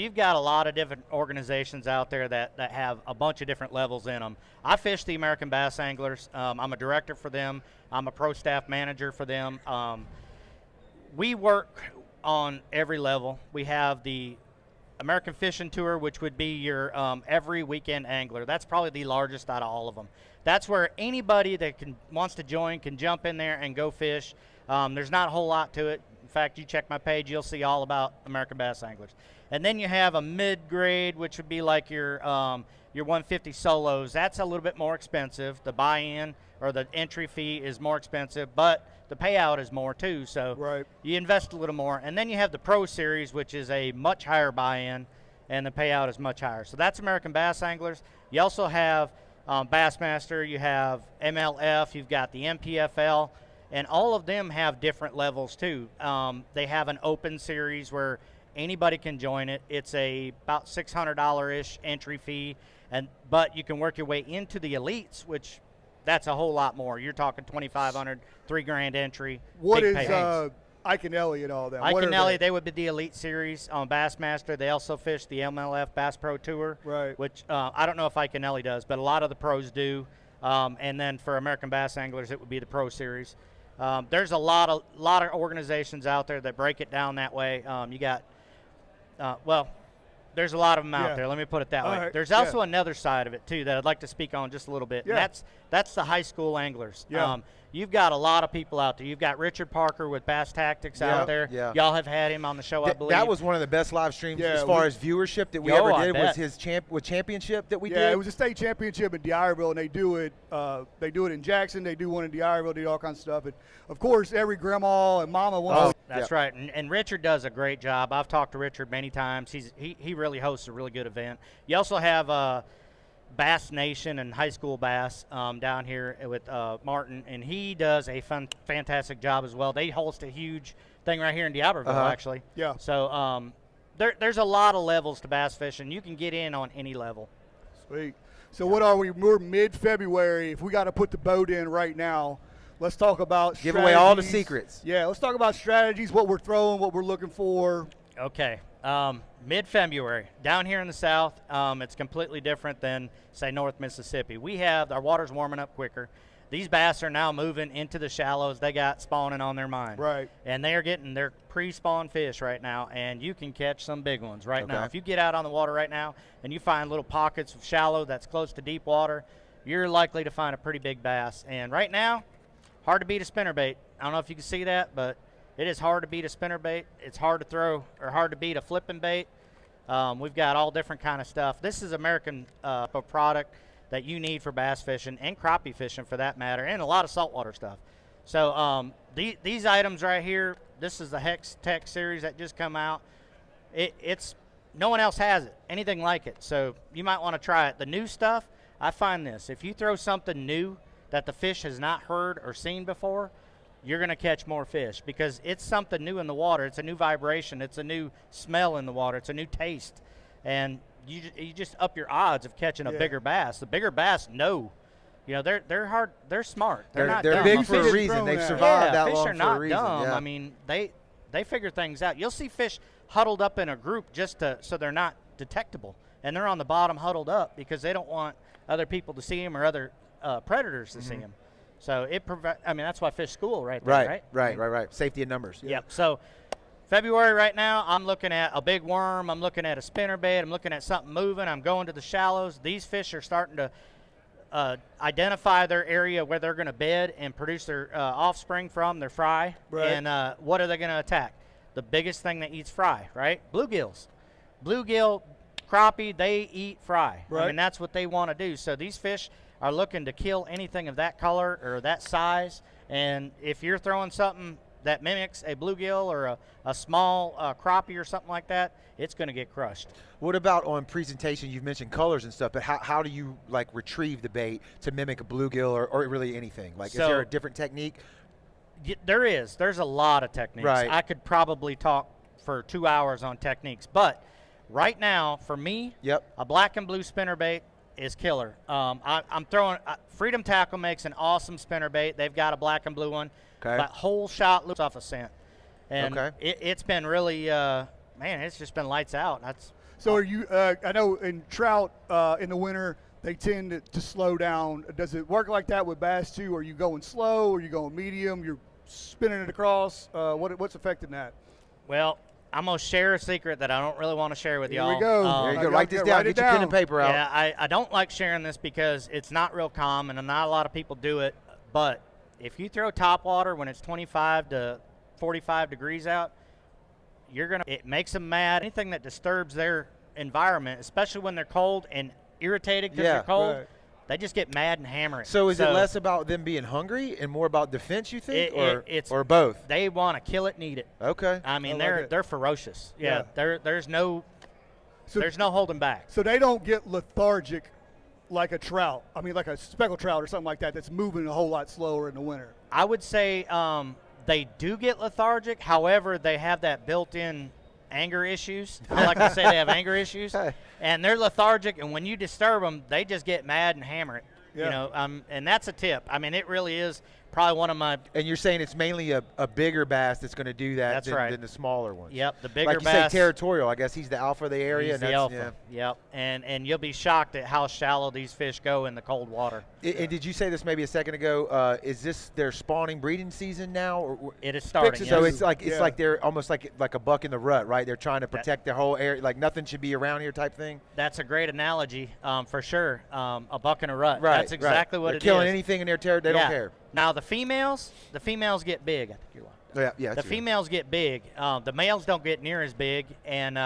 you've got a lot of different organizations out there that have a bunch of different levels in them. I fish the American Bass Anglers. I'm a director for them. I'm a pro staff manager for them. We work on every level. We have the American Fishing Tour, which would be your every weekend angler. That's probably the largest out of all of them. That's where anybody that wants to join can jump in there and go fish. There's not a whole lot to it. In fact, you check my page, you'll see all about American Bass Anglers. And then you have a mid-grade, which would be like your 150 solos. That's a little bit more expensive. The buy-in or the entry fee is more expensive, but the payout is more too. So you invest a little more. And then you have the Pro Series, which is a much higher buy-in, and the payout is much higher. So that's American Bass Anglers. You also have Bassmaster. You have MLF. You've got the MPFL. And all of them have different levels too. They have an open series where anybody can join it. It's about $600-ish entry fee, but you can work your way into the elites, which that's a whole lot more. You're talking $2,500, $3,000 entry. What is Ike and Ellie and all that? Ike and Ellie, they would be the elite series on Bassmaster. They also fish the MLF Bass Pro Tour, which I don't know if Ike and Ellie does, but a lot of the pros do. And then for American Bass Anglers, it would be the Pro Series. There's a lot of organizations out there that break it down that way. You got, there's a lot of them out there. Let me put it that way. There's also another side of it too that I'd like to speak on just a little bit. And that's the high school anglers. You've got a lot of people out there. You've got Richard Parker with Bass Tactics out there. Y'all have had him on the show, I believe. That was one of the best live streams as far as viewership that we ever did. Was his championship that we did. It was a state championship in D'Iberville, and they do it in Jackson. They do one in D'Iberville. They do all kinds of stuff. And of course, every grandma and mama wants. That's right. And Richard does a great job. I've talked to Richard many times. He really hosts a really good event. You also have Bass Nation and High School Bass down here with Martin, and he does a fantastic job as well. They host a huge thing right here in D'Iberville, actually. So there's a lot of levels to bass fishing. You can get in on any level. Sweet. So what are we? We're mid-February. If we got to put the boat in right now, let's talk about give away all the secrets. Yeah, let's talk about strategies, what we're throwing, what we're looking for. Okay. Mid-February, down here in the south, it's completely different than, say, North Mississippi. Our water's warming up quicker. These bass are now moving into the shallows. They got spawning on their mind. And they are getting their pre-spawn fish right now, and you can catch some big ones right now. If you get out on the water right now and you find little pockets of shallow that's close to deep water, you're likely to find a pretty big bass. And right now, hard to beat a spinnerbait. I don't know if you can see that, but it is hard to beat a spinnerbait. It's hard to throw or hard to beat a flipping bait. We've got all different kind of stuff. This is American product that you need for bass fishing and crappie fishing for that matter, and a lot of saltwater stuff. So these items right here, this is the Hex Tech series that just come out. It's no one else has it, anything like it. So you might want to try it. The new stuff, I find this. If you throw something new that the fish has not heard or seen before, you're going to catch more fish because it's something new in the water. It's a new vibration. It's a new smell in the water. It's a new taste. And you just up your odds of catching a bigger bass. The bigger bass know. You know, they're hard. They're smart. They're not dumb. They're big for a reason. They've survived that long for a reason. Fish are not dumb. I mean, they figure things out. You'll see fish huddled up in a group so they're not detectable. And they're on the bottom huddled up because they don't want other people to see them or other predators to see them. So that's why fish school right there, right? Safety in numbers. Yep. So February right now, I'm looking at a big worm. I'm looking at a spinnerbait. I'm looking at something moving. I'm going to the shallows. These fish are starting to identify their area where they're going to bed and produce their offspring from, their fry. And what are they going to attack? The biggest thing that eats fry, right? Bluegills. Bluegill, crappie, they eat fry. I mean, that's what they want to do. So these fish are looking to kill anything of that color or that size. And if you're throwing something that mimics a bluegill or a small crappie or something like that, it's going to get crushed. What about on presentation? You've mentioned colors and stuff, but how do you retrieve the bait to mimic a bluegill or really anything? Is there a different technique? There is. There's a lot of techniques. I could probably talk for 2 hours on techniques, but right now, for me, a black and blue spinnerbait is killer. I'm throwing Freedom Tackle makes an awesome spinnerbait. They've got a black and blue one. That whole shot looks off a scent, and it's been really it's just been lights out. So are you? I know in trout in the winter they tend to slow down. Does it work like that with bass too? Are you going slow? Are you going medium? You're spinning it across. What's affecting that? Well, I'm going to share a secret that I don't really want to share with y'all. Here we go. There you go. Write this down. Get your pen and paper out. Yeah, I don't like sharing this because it's not real common and not a lot of people do it. But if you throw topwater when it's 25 to 45 degrees out, it makes them mad. Anything that disturbs their environment, especially when they're cold and irritated because they're cold, they just get mad and hammer it. So is it less about them being hungry and more about defense, you think, or both? They want to kill it and eat it. Okay. I mean, they're ferocious. Yeah. There's no holding back. So they don't get lethargic like a trout. I mean, like a speckled trout or something like that that's moving a whole lot slower in the winter. I would say they do get lethargic. However, they have that built-in anger issues. I like to say they have anger issues. And they're lethargic, and when you disturb them, they just get mad and hammer it. Yeah. You know, and that's a tip. I mean, it really is probably one of my. And you're saying it's mainly a bigger bass that's going to do that than the smaller ones. Yep, the bigger like you bass. say, territorial. I guess he's the alpha of the area. He's the alpha. Yep, and you'll be shocked at how shallow these fish go in the cold water. And did you say this maybe a second ago? Is this their spawning breeding season now? Or it is starting. So it's like they're almost like a buck in the rut, right? They're trying to protect their whole area, like nothing should be around here type thing. That's a great analogy, for sure. A buck in a rut. Right. That's exactly what they're it is. Killing anything in their territory, they don't care. Now the females get big. I think you're right. Yeah. The females get big. The males don't get near as big, and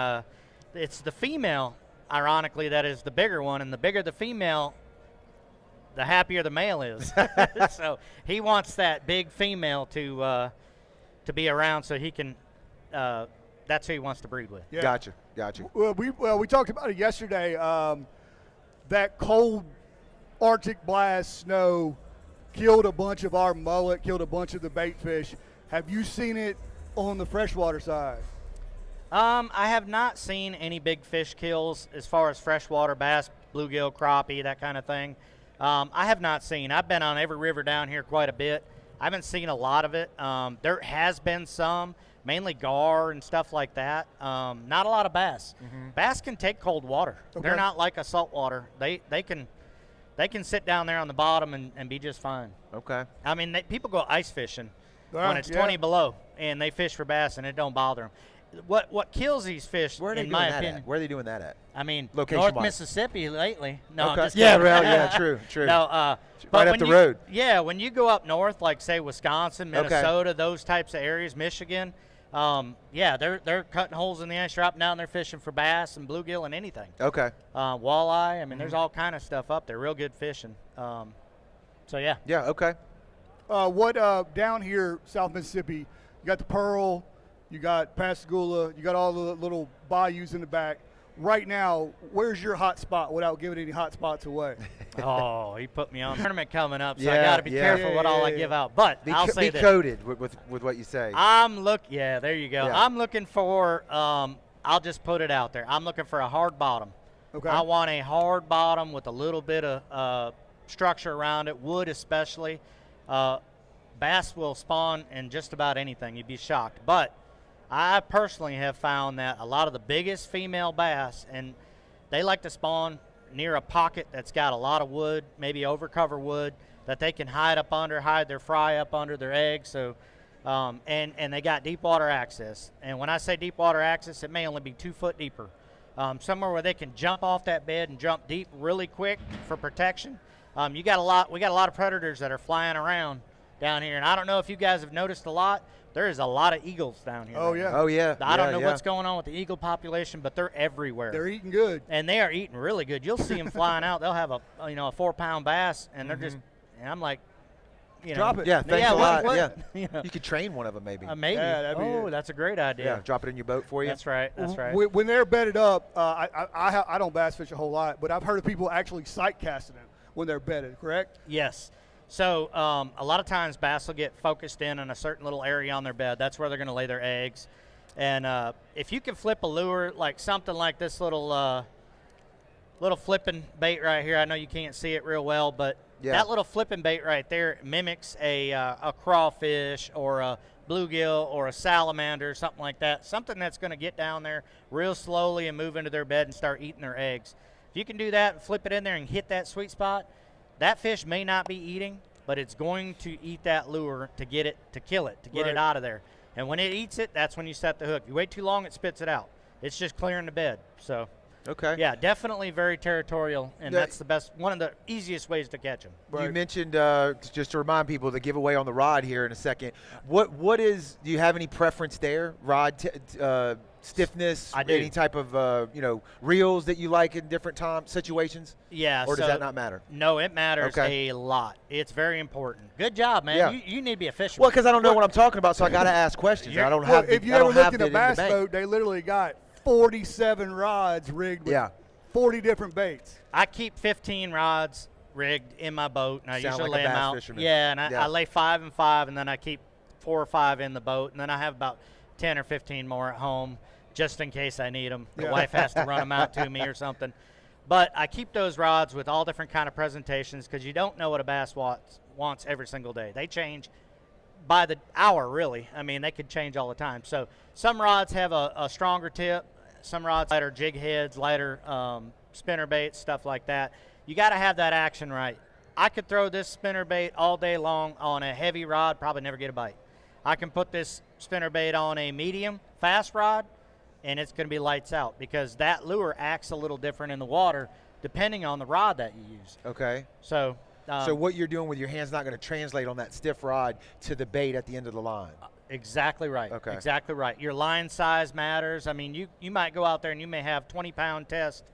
it's the female, ironically, that is the bigger one. And the bigger the female, the happier the male is. So he wants that big female to be around, so he can. That's who he wants to breed with. Yeah. Gotcha. Well, we talked about it yesterday. That cold Arctic blast snow killed a bunch of our mullet, killed a bunch of the bait fish. Have you seen it on the freshwater side? I have not seen any big fish kills as far as freshwater bass, bluegill, crappie, that kind of thing. I have not seen. I've been on every river down here quite a bit. I haven't seen a lot of it. There has been some, mainly gar and stuff like that. Not a lot of bass. Mm-hmm. Bass can take cold water. Okay. They're not like a saltwater. They can sit down there on the bottom and be just fine. Okay. I mean, people go ice fishing when it's 20 below, and they fish for bass, and it don't bother them. What kills these fish, in my opinion? Where are they doing that at? I mean, location-wise. North Mississippi lately. No, okay. I'm just kidding. True. No, right up the road. Yeah, when you go up north, like say Wisconsin, Minnesota, those types of areas, Michigan, they're cutting holes in the ice, dropping down, they're fishing for bass and bluegill and anything. Okay. Walleye. I mean, there's all kind of stuff up there. Real good fishing. So yeah. Yeah. Okay. What down here, South Mississippi? You got the Pearl, you got Pascagoula, you got all the little bayous in the back. Right now, where's your hot spot without giving any hot spots away? Oh, he put me on tournament coming up, so I got to be careful what all I give out. But I'll say be coded with what you say. There you go. Yeah. I'm looking for. I'll just put it out there. I'm looking for a hard bottom. Okay. I want a hard bottom with a little bit of structure around it, wood especially. Bass will spawn in just about anything. You'd be shocked, but I personally have found that a lot of the biggest female bass, and they like to spawn near a pocket that's got a lot of wood, maybe overcover wood, that they can hide their fry up under their eggs. So, and they got deep water access. And when I say deep water access, it may only be 2 foot deeper. Somewhere where they can jump off that bed and jump deep really quick for protection. We got a lot of predators that are flying around down here, and I don't know if you guys have noticed a lot. There is a lot of eagles down here. Oh, right yeah. now. Oh, yeah. I don't know what's going on with the eagle population, but they're everywhere. They're eating good. And they are eating really good. You'll see them flying out. They'll have a 4-pound bass, and they're just, and I'm like, drop it. Yeah, thanks a lot. What? Yeah. You could train one of them maybe. Maybe. Yeah, that's a great idea. Yeah, drop it in your boat for you. That's right. When they're bedded up, I don't bass fish a whole lot, but I've heard of people actually sight casting them when they're bedded, correct? Yes. So a lot of times bass will get focused in on a certain little area on their bed. That's where they're going to lay their eggs. And if you can flip a lure, like something like this little flipping bait right here, I know you can't see it real well, but Yeah. That little flipping bait right there mimics a crawfish or a bluegill or a salamander, something like that. Something that's going to get down there real slowly and move into their bed and start eating their eggs. If you can do that and flip it in there and hit that sweet spot, that fish may not be eating, but it's going to eat that lure to get it, to kill it, to get it out of there. And when it eats it, that's when you set the hook. You wait too long, it spits it out. It's just clearing the bed. So, okay. Yeah, definitely very territorial, and that's the best, one of the easiest ways to catch them. You mentioned, just to remind people, the giveaway on the rod here in a second. What is, do you have any preference there? Rod stiffness? I do. Any type of, reels that you like in different situations? Yeah. Or does that not matter? No, it matters a lot. It's very important. Good job, man. Yeah. You need to be a fisherman. Well, because I don't know what I'm talking about, so I got to ask questions. I don't have. If you I ever don't looked have at a it in the bass bank. boat, they literally got 47 rods rigged with 40 different baits. I keep 15 rods rigged in my boat, and I Sound usually like a lay them bass out. fisherman. Yeah, and I lay 5 and 5, and then I keep 4 or 5 in the boat, and then I have about 10 or 15 more at home just in case I need them. The wife has to run them out to me or something. But I keep those rods with all different kind of presentations because you don't know what a bass wants every single day. They change by the hour, really. I mean, they could change all the time. So some rods have a stronger tip. Some rods lighter jig heads, lighter spinner baits, stuff like that. You got to have that action right. I could throw this spinner bait all day long on a heavy rod, probably never get a bite. I can put this spinner bait on a medium fast rod, and it's going to be lights out because that lure acts a little different in the water depending on the rod that you use. Okay. So what you're doing with your hand's not going to translate on that stiff rod to the bait at the end of the line. Exactly right. Okay. Exactly right. Your line size matters. I mean, you might go out there and you may have 20-pound test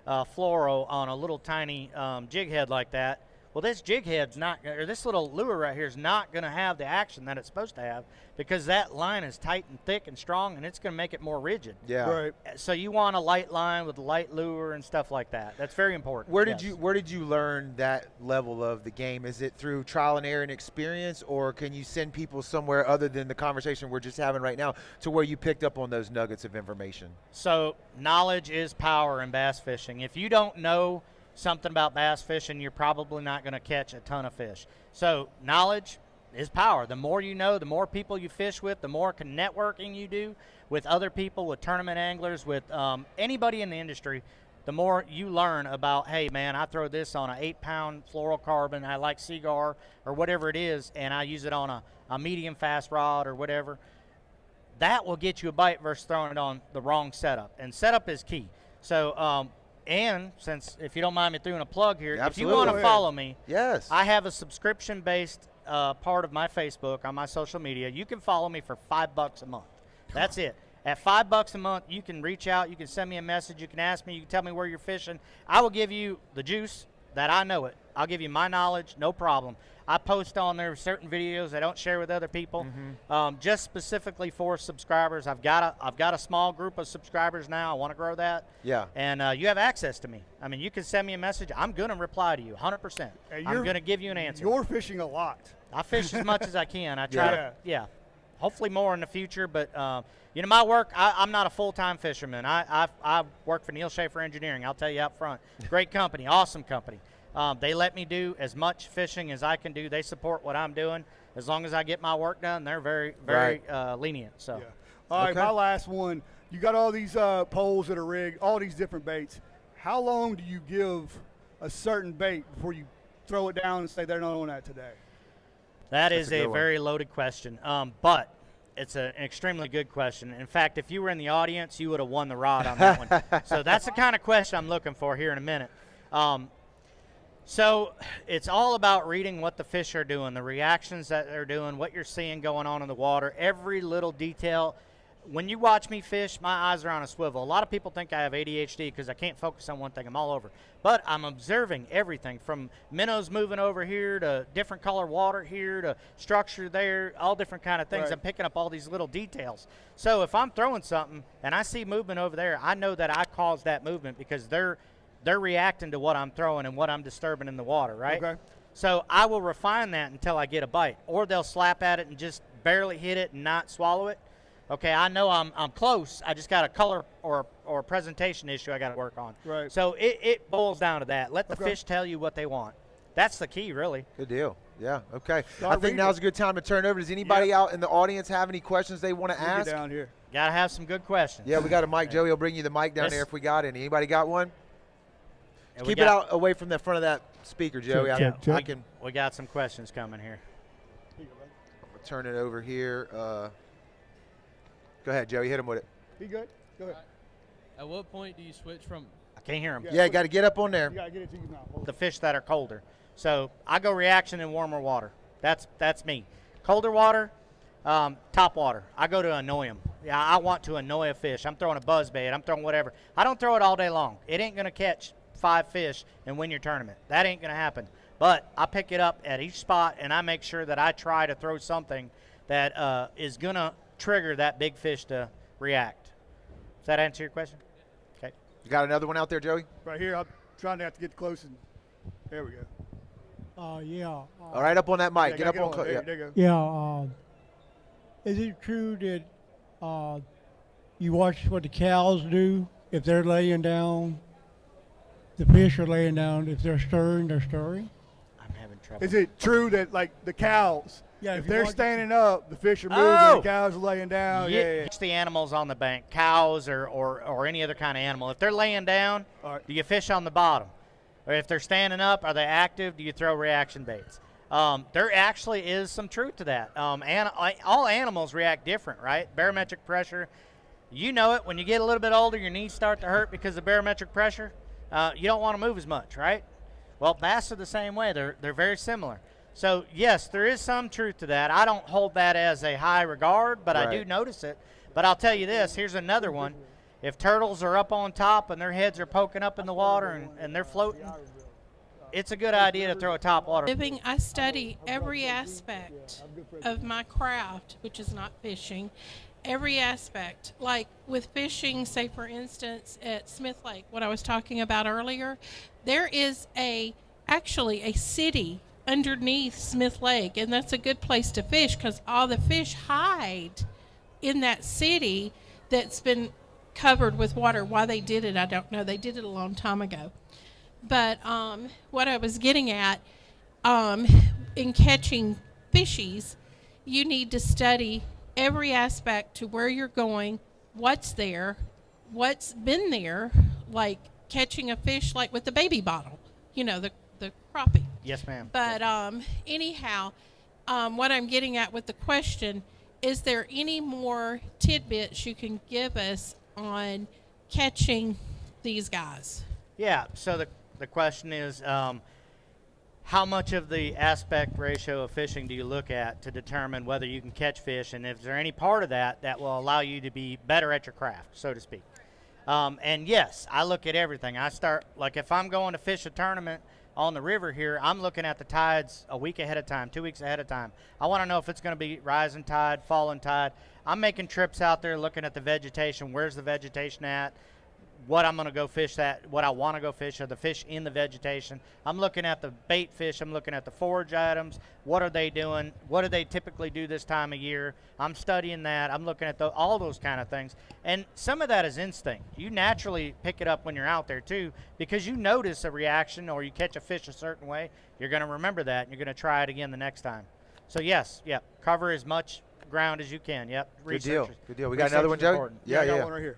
fluoro on a little tiny jig head like that. Well, this jig head's not, or this little lure right here is not going to have the action that it's supposed to have because that line is tight and thick and strong, and it's going to make it more rigid. Yeah. Right. So you want a light line with a light lure and stuff like that. That's very important. Where did you learn that level of the game? Is it through trial and error and experience, or can you send people somewhere other than the conversation we're just having right now to where you picked up on those nuggets of information? So knowledge is power in bass fishing. If you don't know something about bass fishing, you're probably not going to catch a ton of fish. So knowledge is power. The more you know, the more people you fish with, the more networking you do with other people, with tournament anglers, with anybody in the industry, the more you learn about, hey, man, I throw this on an 8-pound fluorocarbon, I like Seagar or whatever it is, and I use it on a medium fast rod or whatever. That will get you a bite versus throwing it on the wrong setup. And setup is key. So, and since, if you don't mind me throwing a plug here, Absolutely. if you want to follow me, Yes. I have a subscription-based part of my Facebook on my social media. You can follow me for $5 a month. That's it. At $5 a month, you can reach out. You can send me a message. You can ask me. You can tell me where you're fishing. I will give you the juice that I know it. I'll give you my knowledge, no problem. I post on there certain videos I don't share with other people, just specifically for subscribers. I've got a small group of subscribers now. I want to grow that. Yeah. And you have access to me. I mean, you can send me a message. I'm going to reply to you 100%. I'm going to give you an answer. You're fishing a lot. I fish as much as I can. I try to, hopefully more in the future. But, my work, I'm not a full-time fisherman. I work for Neil Schaefer Engineering. I'll tell you up front. Great company, awesome company. They let me do as much fishing as I can do. They support what I'm doing. As long as I get my work done, they're very, very lenient. So, All right, my last one. You got all these poles that are rigged, all these different baits. How long do you give a certain bait before you throw it down and say they're not on that today? That is a very loaded question, but it's an extremely good question. In fact, if you were in the audience, you would have won the rod on that one. So that's the kind of question I'm looking for here in a minute. So it's all about reading what the fish are doing, the reactions that they're doing, what you're seeing going on in the water, every little detail. When you watch me fish, my eyes are on a swivel. A lot of people think I have ADHD because I can't focus on one thing. I'm all over. But I'm observing everything from minnows moving over here to different color water here to structure there, all different kind of things. Right. I'm picking up all these little details. So if I'm throwing something and I see movement over there, I know that I caused that movement because they're reacting to what I'm throwing and what I'm disturbing in the water, right? Okay. So I will refine that until I get a bite. Or they'll slap at it and just barely hit it and not swallow it. Okay, I know I'm close. I just got a color or presentation issue I got to work on. Right. So it boils down to that. Let the fish tell you what they want. that's the key, really. Good deal. Yeah, okay. Start I think reading. now's a good time to turn it over. Does anybody out in the audience have any questions they want to Get ask? down here. Got to have some good questions. Yeah, we got a mic. Joey will bring you the mic down This- there if we got any. Anybody got one? And we Keep it got- out away from the front of that speaker, Joey. Check, check, I check. can We got some questions coming here. turn it over here. Go ahead, Joey. Hit him with it. Be good. Go ahead. At what point do you switch from I can't hear them. Yeah. Yeah, got to get up on there. You gotta get it to your mouth. The fish that are colder. So I go reaction in warmer water. That's me. Colder water, top water. I go to annoy them. Yeah, I want to annoy a fish. I'm throwing a buzz bait. I'm throwing whatever. I don't throw it all day long. It ain't gonna catch 5 fish and win your tournament. That ain't gonna happen. But I pick it up at each spot and I make sure that I try to throw something that is gonna trigger that big fish to react. Does that answer your question? Okay. You got another one out there, Joey? Right here. I'm trying not to get close. And there we go. Yeah. All right, up on that mic. Yeah, Get up gotta on. There, Yeah. there you go. Yeah. Is it true that you watch what the cows do? If they're laying down, the fish are laying down. If they're stirring, they're stirring. I'm having trouble. Is it true that like the cows? Yeah, If if you they're watch- standing up, the fish are moving. Oh! The cows are laying down. Yeah. It's the animals on the bank, cows or any other kind of animal. If they're laying down, All right. do you fish on the bottom? Or if they're standing up, are they active? Do you throw reaction baits? There actually is some truth to that. All animals react different, right? Barometric pressure, you know it. When you get a little bit older, your knees start to hurt because of barometric pressure. You don't want to move as much, right? Well, bass are the same way. They're very similar. So, yes, there is some truth to that. I don't hold that as a high regard, but I do Right. notice it. But I'll tell you this. Here's another one. If turtles are up on top and their heads are poking up in the water and they're floating, it's a good idea to throw a top water. Living, I study every aspect of my craft, which is not fishing. Every aspect, like with fishing, say for instance at Smith Lake, what I was talking about earlier, there is actually a city underneath Smith Lake, and that's a good place to fish because all the fish hide in that city that's been covered with water. Why they did it, I don't know. They did it a long time ago. But what I was getting at, in catching fishies, you need to study every aspect to where you're going, what's there, what's been there, like catching a fish like with the baby bottle, the crappie. Yes, ma'am. But anyhow, what I'm getting at with the question, is there any more tidbits you can give us on catching these guys? Yeah, so the question is, how much of the aspect ratio of fishing do you look at to determine whether you can catch fish, and is there any part of that that will allow you to be better at your craft, so to speak? And yes, I look at everything. I start, like if I'm going to fish a tournament on the river here, I'm looking at the tides a week ahead of time, 2 weeks ahead of time. I want to know if it's going to be rising tide, falling tide. I'm making trips out there looking at the vegetation. Where's the vegetation at? What I'm going to go fish at, what I want to go fish are the fish in the vegetation. I'm looking at the bait fish. I'm looking at the forage items. What are they doing? What do they typically do this time of year? I'm studying that. I'm looking at all those kind of things. And some of that is instinct. You naturally pick it up when you're out there too, because you notice a reaction or you catch a fish a certain way. You're going to remember that and you're going to try it again the next time. So yes, cover as much ground as you can. Yep. Good deal. Research- Good deal. We got research another one, is Joey? important. Yeah, I got yeah. one right here.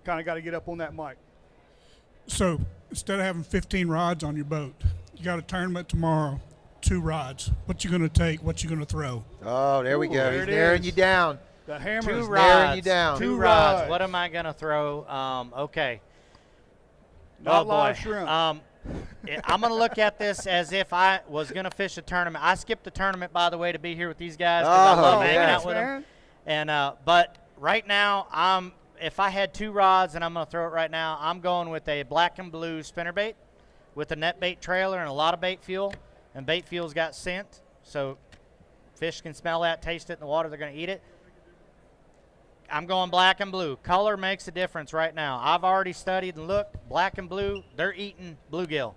Kind of got to get up on that mic. So instead of having 15 rods on your boat, you got a tournament tomorrow, 2 rods. What you going to take? What you going to throw? Oh, there we Ooh, go. there He's it narrowing is. you down. The hammer Two is narrowing you rods. down. Two Two rods. rods. What am I gonna throw? Okay. Not oh live boy. shrimp. I'm gonna look at this as if I was gonna fish a tournament. I skipped the tournament, by the way, to be here with these guys because I Oh, love hanging yes, out with them. man. And but right now, if I had 2 rods and I'm gonna throw it right now, I'm going with a black and blue spinnerbait with a net bait trailer and a lot of bait fuel. And bait fuel's got scent, so fish can smell that, taste it in the water. They're gonna eat it. I'm going black and blue. Color makes a difference right now. I've already studied and looked. Black and blue, they're eating bluegill.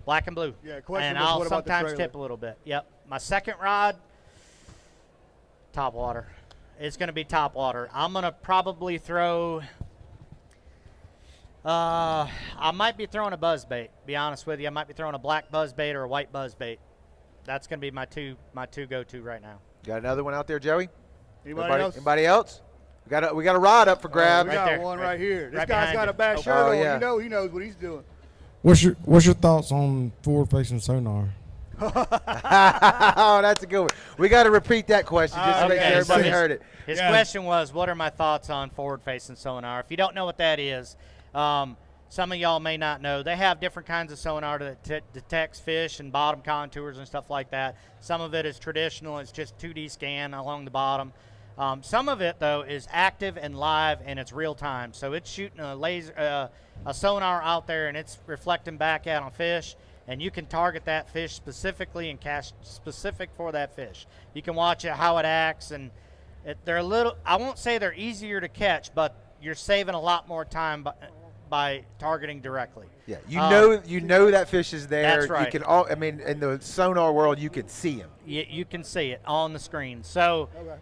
Black and blue. Yeah, question and was, I'll what about the sometimes trailer? tip a little bit. Yep. My second rod, top water. It's going to be top water. I'm going to probably throw I might be throwing a buzz bait. Be honest with you, I might be throwing a black buzz bait or a white buzz bait. That's going to be my two go-to right now. Got another one out there, Joey? Anybody else? Anybody else? We got a rod up for grab. We got there, one right here. This right guy's behind got you. a bad Oh, shirt on. yeah. He knows what he's doing. What's your thoughts on forward-facing sonar? Oh, that's a good one. We got to repeat that question just to make Okay, sure everybody so heard it. His Yeah. question was, what are my thoughts on forward-facing sonar? If you don't know what that is, some of y'all may not know. They have different kinds of sonar that detects fish and bottom contours and stuff like that. Some of it is traditional. It's just 2D scan along the bottom. Some of it, though, is active and live, and it's real time. So it's shooting a sonar out there, and it's reflecting back out on fish, and you can target that fish specifically and cast specific for that fish. You can watch it, how it acts, and they're a little, I won't say they're easier to catch, but you're saving a lot more time by targeting directly. Yeah, you know that fish is there. That's right. You can in the sonar world, you can see him. You can see it on the screen. So Okay.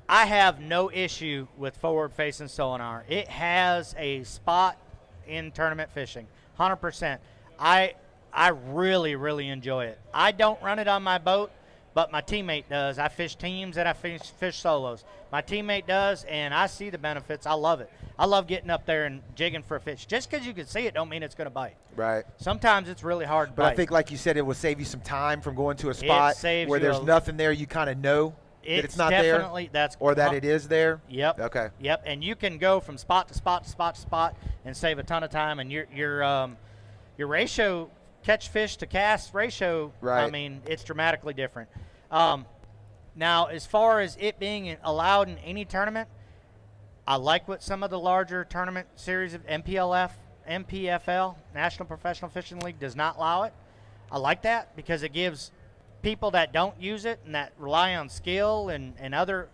I have no issue with forward-facing sonar. It has a spot in tournament fishing, 100%. I really, really enjoy it. I don't run it on my boat, but my teammate does. I fish teams and I fish solos. My teammate does, and I see the benefits. I love it. I love getting up there and jigging for a fish. Just because you can see it don't mean it's going to bite. Right. Sometimes it's really hard to But bite. I think, like you said, it will save you some time from going to a spot saves where you there's a- nothing there. You kind of know that it's not definitely, there, or that it is there. Yep. Okay. Yep. And you can go from spot to spot to spot to spot and save a ton of time. And your ratio, catch fish to cast ratio, Right. I mean, it's dramatically different. Now, as far as it being allowed in any tournament, I like what some of the larger tournament series of MPFL, National Professional Fishing League, does not allow it. I like that because it gives people that don't use it and that rely on skill and other.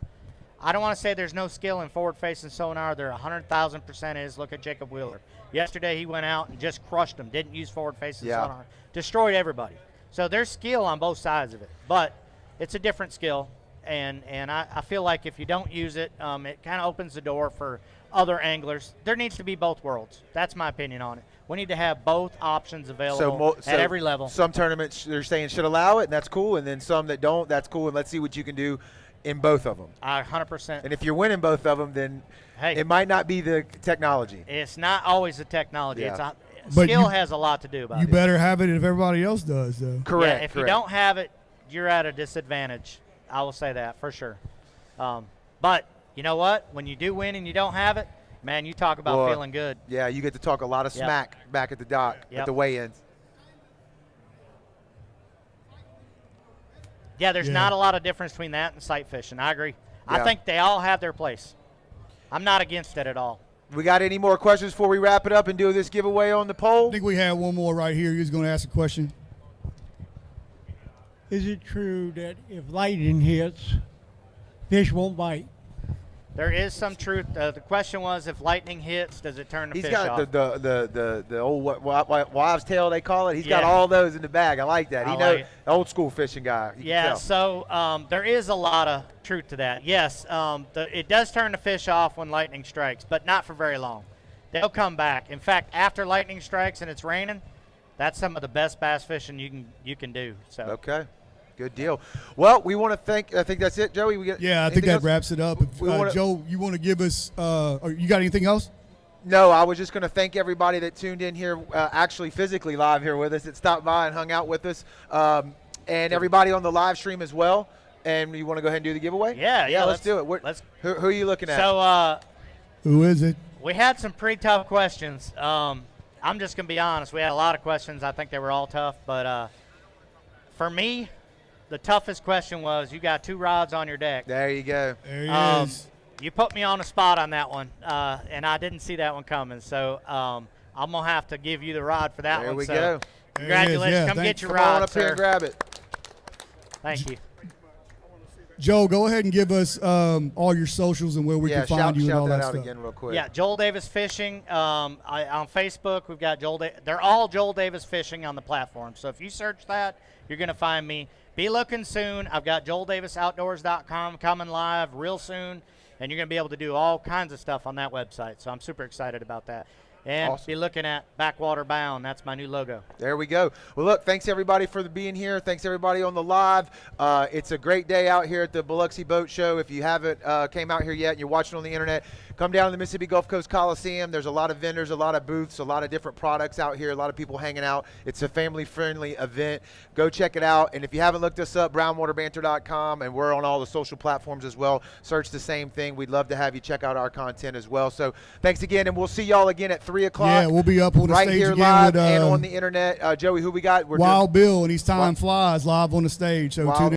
I don't want to say there's no skill in forward-facing sonar. There 100,000% is. Look at Jacob Wheeler. Yesterday he went out and just crushed them. Didn't use forward-facing sonar. Destroyed everybody. So there's skill on both sides of it, but it's a different skill. And I feel like if you don't use it, it kind of opens the door for other anglers. There needs to be both worlds. That's my opinion on it. We need to have both options available at every level. Some tournaments they're saying should allow it, and that's cool. And then some that don't, that's cool. And let's see what you can do in both of them. 100%. And if you're winning both of them, then Hey. it might not be the technology. It's not always the technology. Yeah. But Skill you- has a lot to do about You it. better have it if everybody else does, though. Correct. Yeah, if you correct. don't have it, you're at a disadvantage. I will say that for sure. But you know what? When you do win and you don't have it, man, you talk about Boy. feeling good. Yeah, you get to talk a lot of Yep. smack back at the dock at Yep. the weigh-ins. Yeah, there's Yeah. not a lot of difference between that and sight fishing. I agree. I Yeah. think they all have their place. I'm not against it at all. We got any more questions before we wrap it up and do this giveaway on the I poll? think we have one more right here. He was going to ask a question. Is it true that if lightning hits, fish won't bite? There is some truth. The question was, if lightning hits, does it turn the He's fish got off? the old wives' tale they call it. He's got Yeah. all those in the bag. I like that. I He like knows it. old school fishing guy. You can Yeah, tell. so there is a lot of truth to that. Yes, it does turn the fish off when lightning strikes, but not for very long. They'll come back. In fact, after lightning strikes and it's raining, that's some of the best bass fishing you can do. So Okay. Good deal. Well, we want to thank. I think that's it, Joey. We got Yeah, I think anything that else? wraps it up. If, We wanna- Joe, you want to give us, or you got anything else? No, I was just going to thank everybody that tuned in here, actually physically live here with us, that stopped by and hung out with us, and everybody on the live stream as well. And you want to go ahead and do the giveaway? Yeah, Let's do it. Who are you looking at? So Who is it? we had some pretty tough questions. I'm just going to be honest. We had a lot of questions. I think they were all tough. But for me, the toughest question was, you got 2 rods on your deck. There you go. There he is. You put me on the spot on that one, and I didn't see that one coming. So I'm going to have to give you the rod for that There one. we So go. There he is. Congratulations. Yeah, Come thanks. get your Come rod, on up here sir. and grab it. Thank you. Joe, go ahead and give us all your socials and where we Yeah, can find you and shout all that that out stuff. again real quick. Yeah, Joel Davis Fishing. On Facebook, we've got they're all Joel Davis Fishing on the platform. So if you search that, you're going to find me. Be looking soon. I've got JoelDavisOutdoors.com coming live real soon, and you're going to be able to do all kinds of stuff on that website. So I'm super excited about that. And Awesome. be looking at Backwater Bound. That's my new logo. There we go. Well, look, thanks everybody for being here. Thanks everybody on the live. It's a great day out here at the Biloxi Boat Show. If you haven't came out here yet and you're watching on the internet, come down to the Mississippi Gulf Coast Coliseum. There's a lot of vendors, a lot of booths, a lot of different products out here, a lot of people hanging out. It's a family-friendly event. Go check it out. And if you haven't looked us up, brownwaterbanter.com, and we're on all the social platforms as well. Search the same thing. We'd love to have you check out our content as well. So thanks again, and we'll see y'all again at 3 o'clock. Yeah, we'll be up on the right stage here again live with and on the internet. Joey, who we got? Wild Bill, and he's Time Flies live on the stage. So Wild tune in.